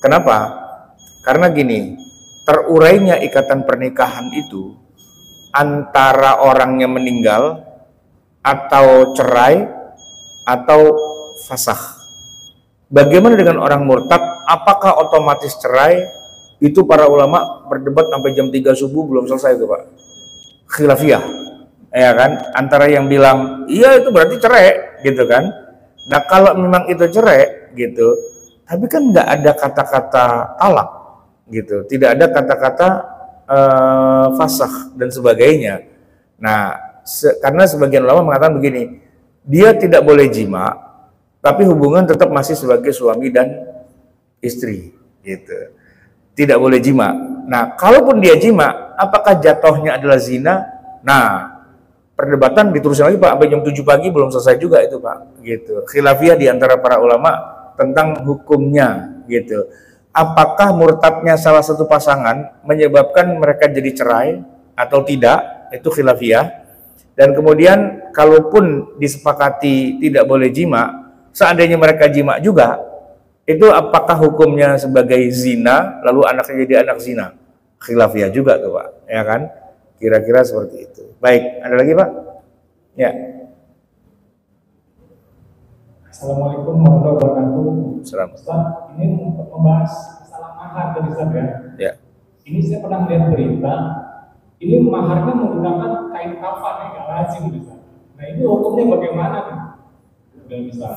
Kenapa? Karena gini, terurainya ikatan pernikahan itu antara orangnya meninggal atau cerai atau fasakh. Bagaimana dengan orang murtad? Apakah otomatis cerai? Itu para ulama berdebat sampai jam 3 subuh belum selesai itu Pak. Khilafiyah, ya kan? Antara yang bilang iya itu berarti cerai, gitu kan? Nah kalau memang itu cerai, gitu, tapi kan nggak ada kata-kata talak, gitu, tidak ada kata-kata fasakh dan sebagainya. Nah karena sebagian ulama mengatakan begini, dia tidak boleh jima, tapi hubungan tetap masih sebagai suami dan istri, gitu. Tidak boleh jima. Nah, kalaupun dia jima, apakah jatuhnya adalah zina? Nah, perdebatan diterusin lagi Pak, sampai jam 7 pagi belum selesai juga itu Pak, gitu. Khilafiyah di antara para ulama tentang hukumnya, gitu. Apakah murtadnya salah satu pasangan menyebabkan mereka jadi cerai atau tidak? Itu khilafiyah. Dan kemudian kalaupun disepakati tidak boleh jima, seandainya mereka jima juga, itu apakah hukumnya sebagai zina, lalu anaknya jadi anak zina? Khilafiyah juga tuh Pak, ya kan? Kira-kira seperti itu. Baik, ada lagi Pak? Ya. Assalamualaikum warahmatullahi wabarakatuh. Salam. Ustaz, ini membahas masalah mahar tadi Ustaz ya. Ya. Ini saya pernah lihat berita, ini maharnya menggunakan kain kafan ya, nggak lazim Ustaz. Nah ini hukumnya bagaimana nih? Udah bisa.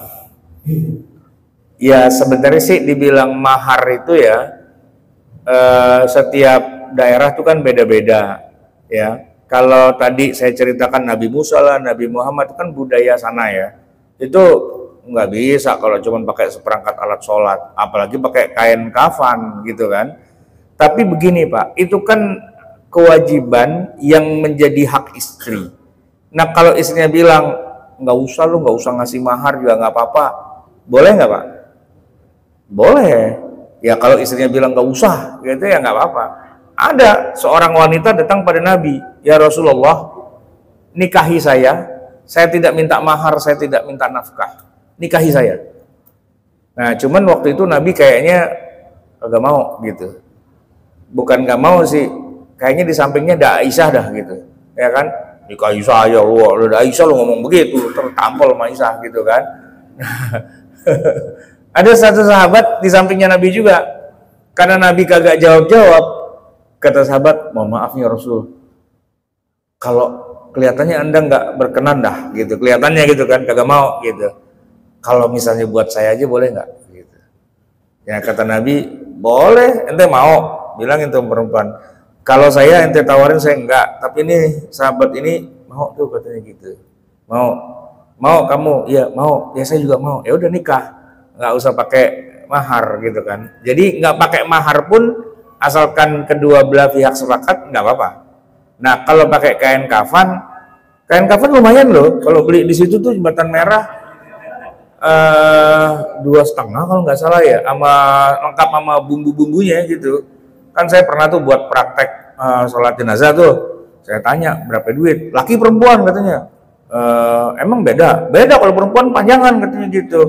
Ya sebenarnya sih dibilang mahar itu ya setiap daerah itu kan beda-beda ya. Kalau tadi saya ceritakan Nabi Musa lah, Nabi Muhammad itu kan budaya sana ya. Itu nggak bisa kalau cuma pakai seperangkat alat sholat, apalagi pakai kain kafan gitu kan. Tapi begini Pak, itu kan kewajiban yang menjadi hak istri. Nah kalau istrinya bilang nggak usah lu, nggak usah ngasih mahar juga nggak apa-apa, boleh nggak Pak? Boleh. Ya kalau istrinya bilang nggak usah, gitu ya nggak apa-apa. Ada seorang wanita datang pada Nabi, ya Rasulullah, nikahi saya tidak minta mahar, saya tidak minta nafkah, nikahi saya. Nah cuman waktu itu Nabi kayaknya nggak mau gitu. Bukan nggak mau sih, kayaknya di sampingnya ada Aisyah dah gitu, ya kan? Nikahi saya, wah, ada Aisyah lu ngomong begitu, tertampol sama Aisyah gitu kan? Ada satu sahabat di sampingnya Nabi juga, Karena Nabi kagak jawab-jawab, kata sahabat, mohon maaf ya Rasul, kalau kelihatannya Anda nggak berkenan dah gitu, kelihatannya gitu kan, kagak mau gitu. Kalau misalnya buat saya aja boleh nggak gitu. Ya kata Nabi, boleh, ente mau, bilang itu perempuan. Kalau saya ente tawarin saya enggak, tapi ini sahabat ini mau tuh katanya gitu. Mau kamu, iya mau, ya saya juga mau. Ya udah nikah, nggak usah pakai mahar gitu kan. Jadi nggak pakai mahar pun asalkan kedua belah pihak sepakat nggak apa-apa. Nah kalau pakai kain kafan lumayan loh. Kalau beli di situ tuh Jembatan Merah 2,5 kalau nggak salah ya, sama lengkap sama bumbu-bumbunya gitu. Kan saya pernah tuh buat praktek sholat jenazah tuh. Saya tanya berapa duit, laki perempuan katanya. Emang beda kalau perempuan panjangan katanya gitu.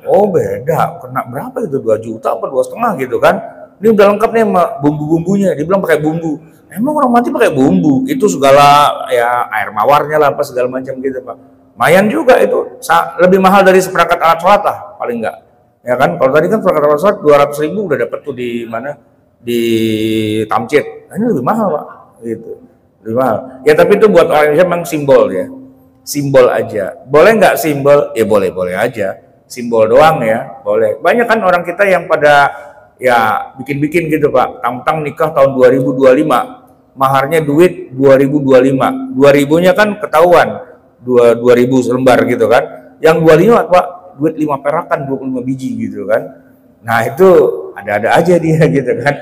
Oh beda, kena berapa itu, 2 juta apa 2,5 gitu kan. Ini udah lengkap nih sama bumbu-bumbunya, dibilang pakai bumbu. Emang orang mati pakai bumbu, itu segala ya air mawarnya lah apa segala macam gitu Pak. Lumayan juga itu, lebih mahal dari seperangkat alat sholat lah paling enggak. Ya kan, kalau tadi kan seperangkat alat sholat 200.000 udah dapet tuh di mana, di Tamcit. Nah, ini lebih mahal Pak, gitu. Lebih mahal. Ya tapi itu buat orang Indonesia memang simbol ya. Simbol aja. Boleh nggak simbol? Ya boleh-boleh aja. Simbol doang ya, boleh. Banyak kan orang kita yang pada ya bikin-bikin gitu Pak. Tang-tang nikah tahun 2025. Maharnya duit 2025. 2000-nya kan ketahuan. 2000 selembar gitu kan. Yang 25 Pak, duit 5 perakan 25 biji gitu kan. Nah, itu ada-ada aja dia gitu kan.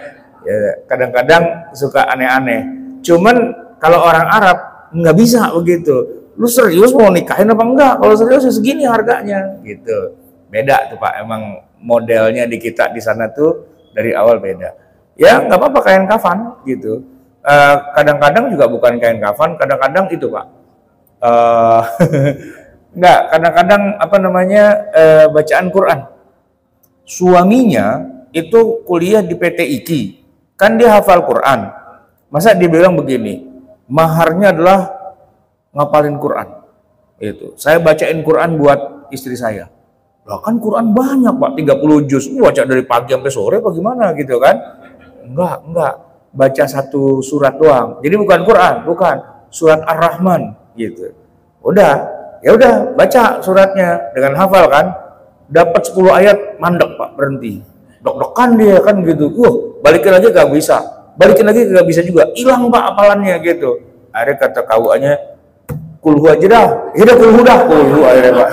Ya, kadang-kadang suka aneh-aneh. Cuman kalau orang Arab nggak bisa begitu. Lu serius mau nikahin apa enggak? Kalau serius ya segini harganya gitu. Beda tuh Pak, emang modelnya di kita di sana tuh dari awal beda. Ya nggak apa-apa kain kafan gitu. Kadang-kadang juga bukan kain kafan, kadang-kadang itu Pak. Enggak, kadang-kadang apa namanya bacaan Quran. Suaminya itu kuliah di PT IKI, kan dia hafal Quran. Masa dia bilang begini, maharnya adalah ngapalin Quran. Itu. Saya bacain Quran buat istri saya. Lah kan Quran banyak Pak, 30 juz. Baca dari pagi sampai sore apa gimana gitu kan? Enggak. Baca 1 surat doang. Jadi bukan Quran, bukan. Surat Ar-Rahman gitu. Ya udah baca suratnya dengan hafal kan. Dapat 10 ayat mandek Pak, berhenti. Dok-dokan dia kan gitu. Balikin lagi gak bisa. Balikin lagi gak bisa juga. Hilang Pak hafalannya gitu. Akhirnya kata kauannya, kulhu aja dah. Ya udah kulhu akhirnya Pak.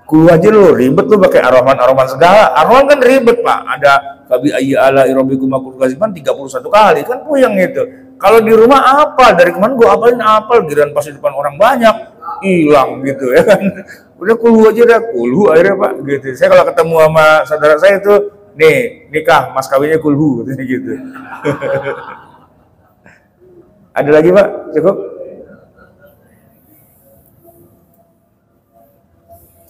Kulhu aja lo, ribet lo pakai Ar-Rahman segala. Ar-Rahman kan ribet Pak. Ada Fabi ayyi ala rabbikum tukadziban 31 kali kan puyeng gitu. Kalau di rumah apal, dari kemarin gua apal, giliran pas di depan orang banyak hilang gitu ya kan. Udah kulhu aja dah, kulhu akhirnya Pak gitu. Saya kalau ketemu sama saudara saya itu, nih nikah mas kawinnya kulhu gitu. Ada lagi Pak? Cukup?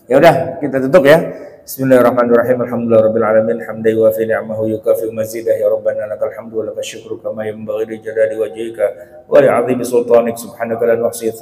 Ya udah, kita tutup ya. Bismillahirrahmanirrahim. Alhamdulillahirabbil alamin. Hamdan yuwafi ni'amahu yukafi mazidah ya rabbana lakal hamdu wa lakal syukru kama yanbaghi li jalali wajhika wa li 'azimi sultanik subhanaka la nuhsi